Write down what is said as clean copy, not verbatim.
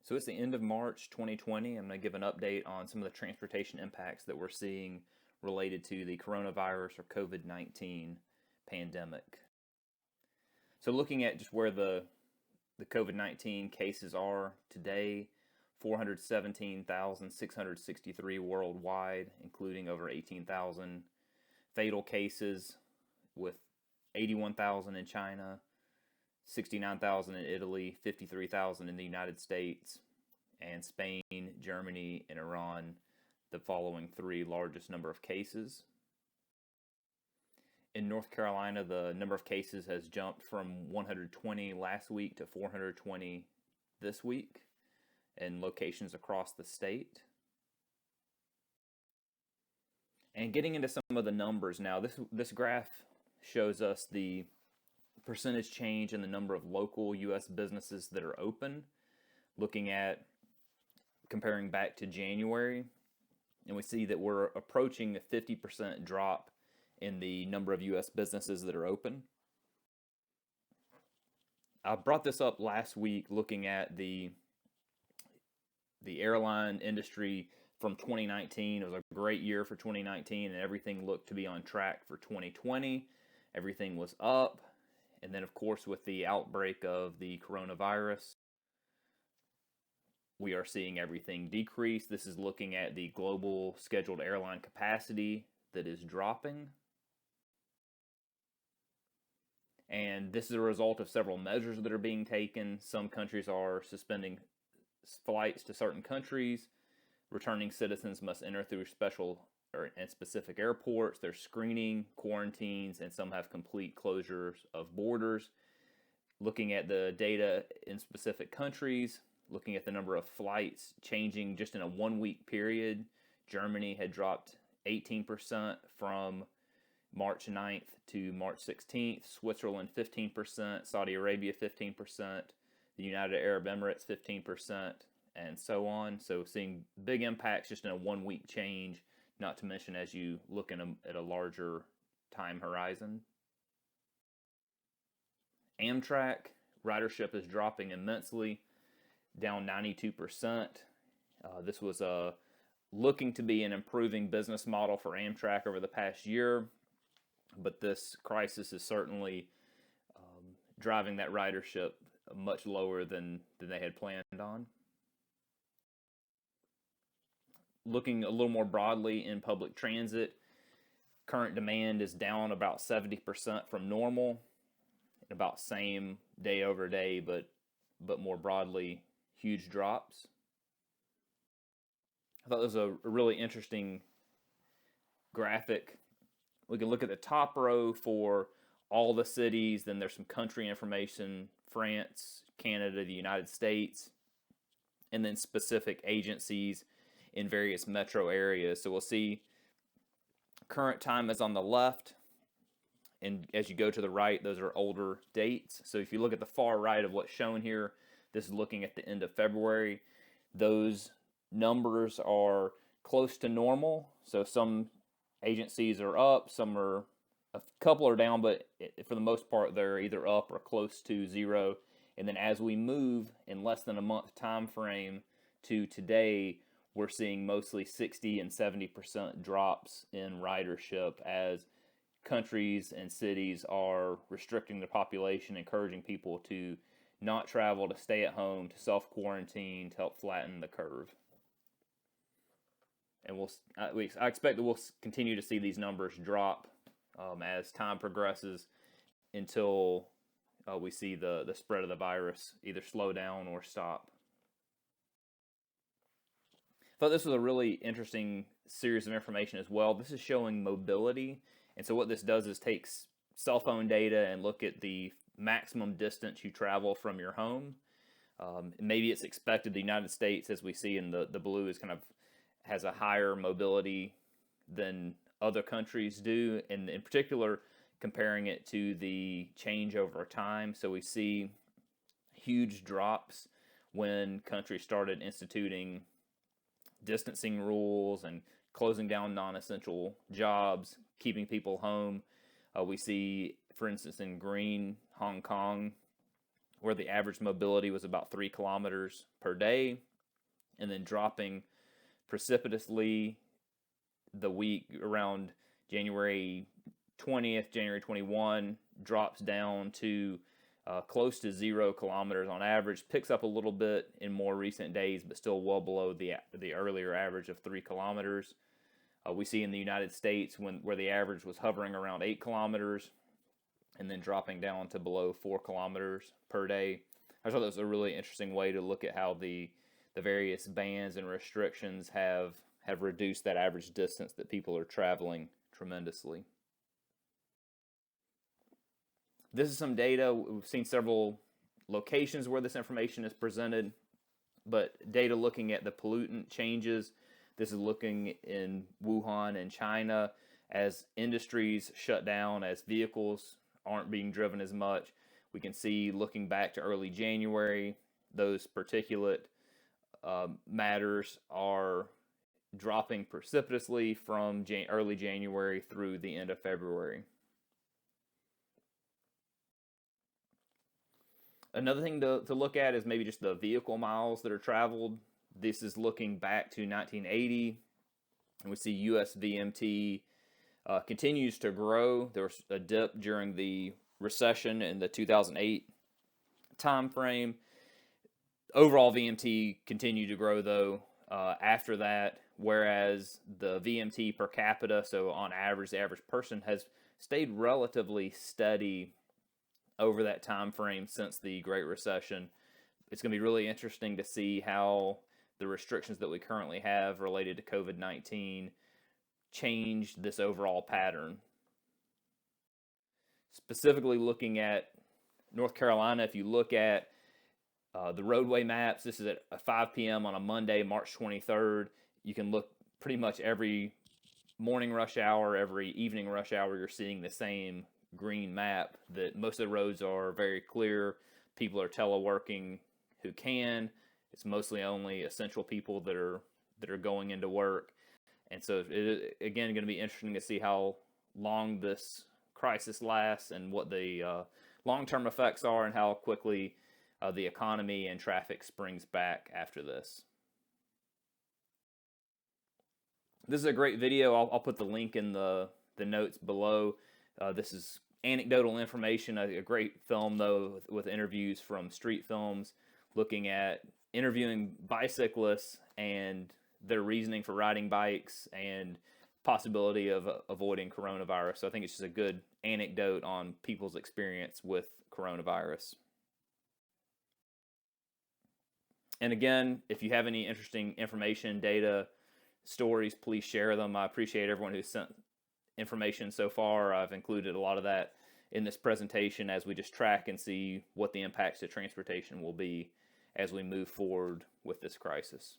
So it's the end of March 2020. I'm going to give an update on some of the transportation impacts that we're seeing related to the coronavirus or COVID-19 pandemic. So looking at just where the COVID-19 cases are today, 417,663 worldwide, including over 18,000 fatal cases, with 81,000 in China, 69,000 in Italy, 53,000 in the United States, and Spain, Germany, and Iran, the following three largest number of cases. In North Carolina, the number of cases has jumped from 120 last week to 420 this week in locations across the state. And getting into some of the numbers now, this graph shows us the percentage change in the number of local U.S. businesses that are open, looking at comparing back to January, and we see that we're approaching a 50% drop in the number of U.S. businesses that are open. I brought this up last week looking at the airline industry from 2019. It was a great year for 2019, and everything looked to be on track for 2020. Everything was up. And then, of course, with the outbreak of the coronavirus, we are seeing everything decrease. This is looking at the global scheduled airline capacity that is dropping. And this is a result of several measures that are being taken. Some countries are suspending flights to certain countries. Returning citizens must enter through special and specific airports. There's screening, quarantines, and some have complete closures of borders. Looking at the data in specific countries, looking at the number of flights changing just in a 1 week period, Germany had dropped 18% from March 9th to March 16th, Switzerland 15%, Saudi Arabia 15%, the United Arab Emirates 15%, and so on. So seeing big impacts just in a 1 week change, not to mention as you look at a larger time horizon. Amtrak ridership is dropping immensely, down 92%. This was looking to be an improving business model for Amtrak over the past year, but this crisis is certainly driving that ridership much lower than they had planned on. Looking a little more broadly in public transit, current demand is down about 70% from normal, about same day over day, but more broadly, huge drops. I thought this was a really interesting graphic. We can look at the top row for all the cities, then there's some country information, France, Canada, the United States, and then specific agencies in various metro areas. So we'll see current time is on the left, and as you go to the right, those are older dates. So if you look at the far right of what's shown here, this is looking at the end of February. Those numbers are close to normal. So some agencies are up, a couple are down, but for the most part, they're either up or close to zero. And then as we move in less than a month time frame to today, we're seeing mostly 60 and 70% drops in ridership as countries and cities are restricting the population, encouraging people to not travel, to stay at home, to self-quarantine, to help flatten the curve. And I expect that we'll continue to see these numbers drop as time progresses until we see the spread of the virus either slow down or stop. I thought this was a really interesting series of information as well. This is showing mobility. And so what this does is takes cell phone data and look at the maximum distance you travel from your home. Maybe it's expected the United States, as we see in the blue, is has a higher mobility than other countries do. And in particular, comparing it to the change over time. So we see huge drops when countries started instituting distancing rules and closing down non-essential jobs, keeping people home. We see, for instance, in green, Hong Kong, where the average mobility was about 3 kilometers per day, and then dropping precipitously the week around January 20th, January 21, drops down to close to 0 kilometers on average, picks up a little bit in more recent days, but still well below the earlier average of 3 kilometers. We see in the United States where the average was hovering around 8 kilometers and then dropping down to below 4 kilometers per day. I thought that was a really interesting way to look at how the various bans and restrictions have reduced that average distance that people are traveling tremendously. This is some data. We've seen several locations where this information is presented, but data looking at the pollutant changes. This is looking in Wuhan and China as industries shut down, as vehicles aren't being driven as much. We can see, looking back to early January, those particulate matters are dropping precipitously from early January through the end of February. Another thing to look at is maybe just the vehicle miles that are traveled. This is looking back to 1980, and we see US VMT continues to grow. There was a dip during the recession in the 2008 time frame. Overall VMT continued to grow, though, after that, whereas the VMT per capita, so on average, the average person, has stayed relatively steady over that time frame since the Great Recession. It's going to be really interesting to see how the restrictions that we currently have related to COVID-19 change this overall pattern. Specifically looking at North Carolina, if you look at the roadway maps, this is at 5 p.m. on a Monday, March 23rd. You can look pretty much every morning rush hour, every evening rush hour, you're seeing the same green map that most of the roads are very clear. People are teleworking who can. It's mostly only essential people that are going into work. And so it is, again, going to be interesting to see how long this crisis lasts and what the long-term effects are and how quickly the economy and traffic springs back after this. This is a great video. I'll put the link in the notes below. This is anecdotal information, a great film, though, with interviews from Street Films, looking at interviewing bicyclists and their reasoning for riding bikes and possibility of avoiding coronavirus. So I think it's just a good anecdote on people's experience with coronavirus. And again, if you have any interesting information, data, stories, please share them. I appreciate everyone who's sent information so far. I've included a lot of that in this presentation as we just track and see what the impacts to transportation will be as we move forward with this crisis.